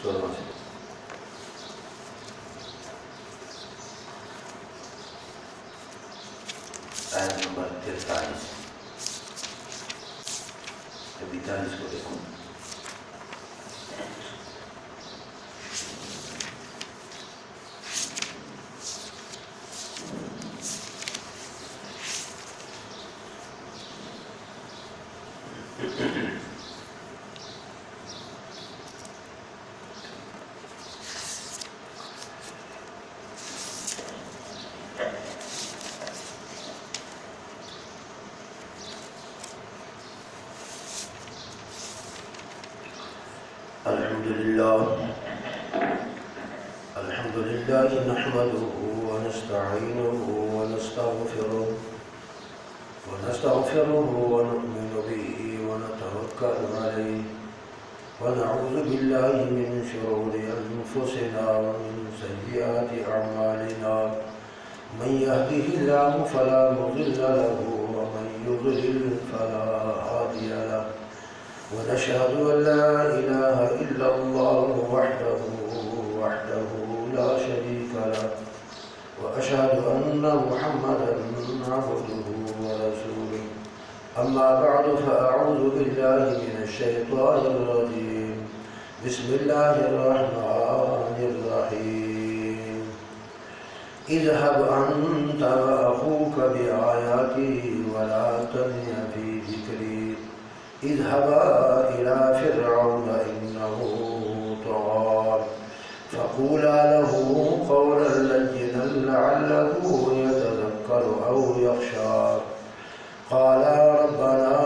16 سے آیت نمبر 43 42 کو دیکھو. الحمد لله نحمده ونستعينه ونستغفره ونؤمن به ونتوكل عليه ونعوذ بالله من شرور أنفسنا ومن سيئات أعمالنا من يهده الله فلا مضل له ومن يضلل فلا هادي له ونشهد أن لا إله إلا الله وحده لا شريك له وأشهد أن محمدا عبده ورسوله. أما بعد فأعوذ بالله من الشيطان الرجيم. بسم الله الرحمن الرحيم. اذهب أنت وأخوك بآياتي ولا تني في ذكري اذهبا إلى فرعون إنه طغى فقولا له قولا لينا لعله يتذكر أو يخشى. قالا ربنا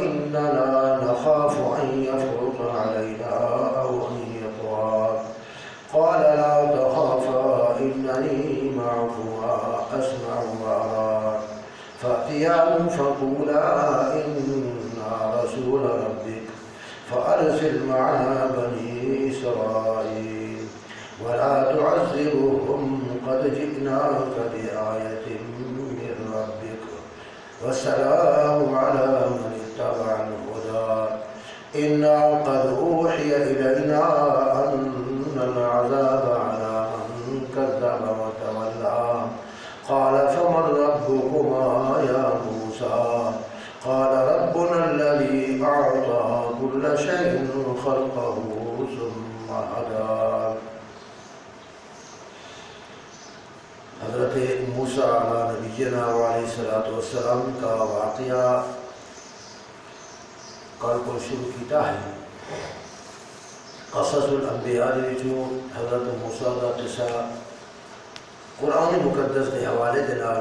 إننا نخاف أن يفرط علينا أو أن يطغى. قال لا تخافا إنني معكما أسمع وأرى. فأتياه فقولا إنا رسول ربك فأرسل معنا بني إسرائيل ولا تعذبهم قد جئناك بآية من ربك والسلام على من اتبع الهدى. إنا قد أوحي إلينا أن العذاب على من كذب وتولى. قال فمن ربكما يا موسى؟ قال ربنا الذي أعطى كل شيء خلقه ثم هدى. حضرت موسیٰ علیہ نبینا علیہ السلام کا واقعہ کل کو شروع کیتا ہے. قصص الانبیاء جو حضرت موسیٰ کا قصہ قرآن مقدس کے حوالے دے نال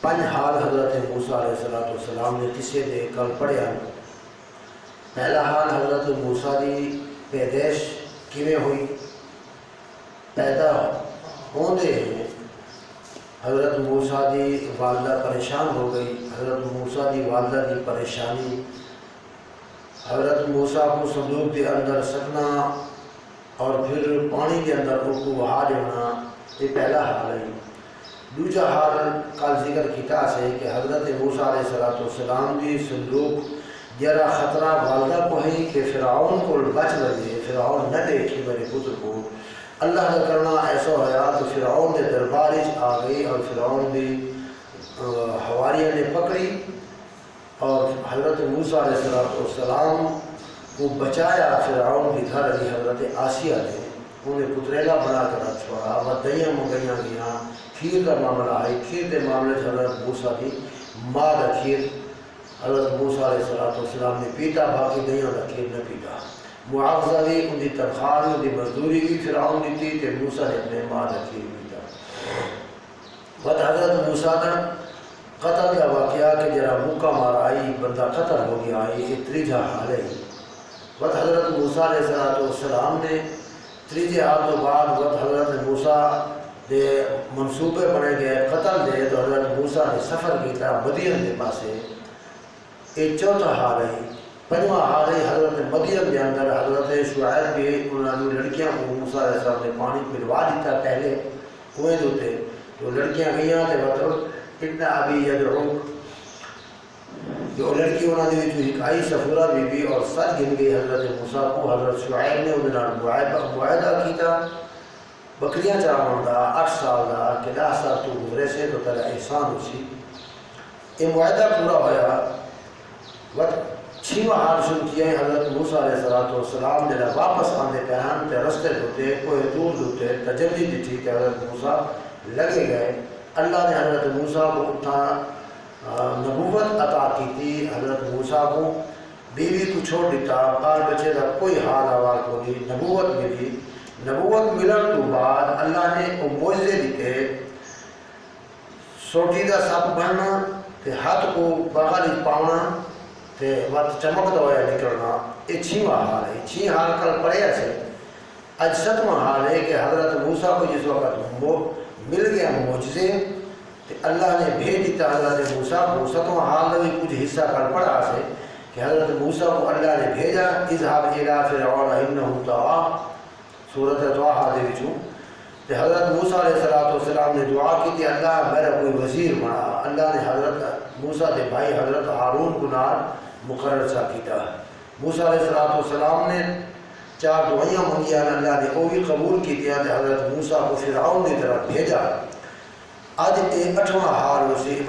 5 حال حضرت موسیٰ علیہ السلام نے قصے دے کل پڑھیا. پہلا حال حضرت موسیٰ دی پیدائش کیویں ہوئی. پیدا ہوندے حضرت موسیٰ دی والدہ پریشان ہو گئی. حضرت موسیٰ دی والدہ دی پریشانی حضرت موسیٰ کو صندوق کے اندر سکنا اور پھر پانی کے اندر کو بہا دینا، یہ پہلا حال ہے. دوسرا حال کل ذکر کیتا سے کہ حضرت موسیٰ علیہ السلام دی صندوق جرا خطرہ والدہ کو ہے کہ فرعون کو بچ لگے، فرعون نہ دیکھے میرے پتر کو. اللہ کا کرنا ایسا ہوا تو فرعون نے دربارش آ گئی اور فرعون دی حواریہ نے پکڑی اور حضرت موسیٰ علیہ السلام کو بچایا. فرعون کی گھر علی حضرت آسیہ نے انہیں پتریلا بنا کر رکھ چھوڑا. ودیاں منگیاں گیا. کھیر کا معاملہ ہے. کھیر کے معاملے سے حضرت موسیٰ کی ماں کا کھیر حضرت موسیٰ علیہ السلام نے پیتا، باقی دیاں کا کھیر نہ پیتا. معاوضہ بھی ان کی تنخواہ بھی ان کی مزدوری بھی فرعون دی تھی کہ موسیٰ نے اپنے ماں کا کھیر پیتا. بات حضرت موسیٰ کا قتل کا واقعہ کہ جرا موقع مارا آئی بندہ قتل ہو گیا آئی، یہ تیجا حال ہے. بات حضرت موسیٰ علیہ السلام نے تیجے حال تو بعد بات حضرت موسیٰ دے منصوبے بنے گئے قتل دے تو حضرت موسیٰ نے سفر کیتا مدین کے پاسے. یہ چوتھا حال ہے. پنجواں حال ہے حضرت مدین کے اندر حضرت شعیب بھی انہوں نے لڑکیاں کو موسیٰ علیہ السلام نے پانی پلوا دیتا پہلے کنویں دوتے تو لڑکیاں گئیاں تے بطور ابن ابی یدعوک جو لڑکی انہوں نے ایک آئی سفورہ بی بی اور سچ گن گئی حضرت موسیٰ کو حضرت شعیب نے انہوں معاہدہ کیتا بکریاں چراون دا 8 سال دا کہ 10 سال تو گزرے سے تو تیرا احسان ہو سی یہ معاہدہ پورا ہویا وقت 6واں حال شروع کیا ہے حضرت موسیٰ علیہ السلام جنہا واپس آندے پیان تے رستے دھوتے کوئی دور دھوتے تجلی دیتی کہ حضرت موسیٰ لگے گئے اللہ نے حضرت موسیٰ کو اتنا نبوت عطا کی تھی حضرت موسیٰ کو بیوی کو چھوڑ دیتا بال بچے دا کوئی حال حوال کو نہیں نبوت ملی نبوت ملن تو بعد اللہ نے وہ معجزے دیتے سوٹی دا سپ بننا تے ہاتھ کو بغل پاؤنا تے وقت چمکتا ہوا نکلنا یہ 6واں حال ہے 6 حال کل پڑھیا سے آج 7واں حال ہے کہ حضرت موسیٰ کو جس وقت مل گیا معجزے تے اللہ نے بھیج دیتا حضرت موسیٰ کو 7واں حال میں کچھ حصہ کل پڑھا سے کہ حضرت موسیٰ کو اللہ نے بھیجا اذهب الى فرعون انه طغى سورۃ طٰہٰ دے وچوں تے حضرت موسیٰ علیہ السلام نے دعا کی تھی اللہ میرا کوئی وزیر بنا اللہ نے حضرت موسیٰ کے بھائی حضرت ہارون کو نال مقرر سا کیتا موسیٰ علیہ السلام نے 4 دعائیاں منگیاں اللہ نے وہ بھی قبول کی تھی حضرت موسیٰ کو فرعون کی طرف بھیجا آج 8واں حال اسی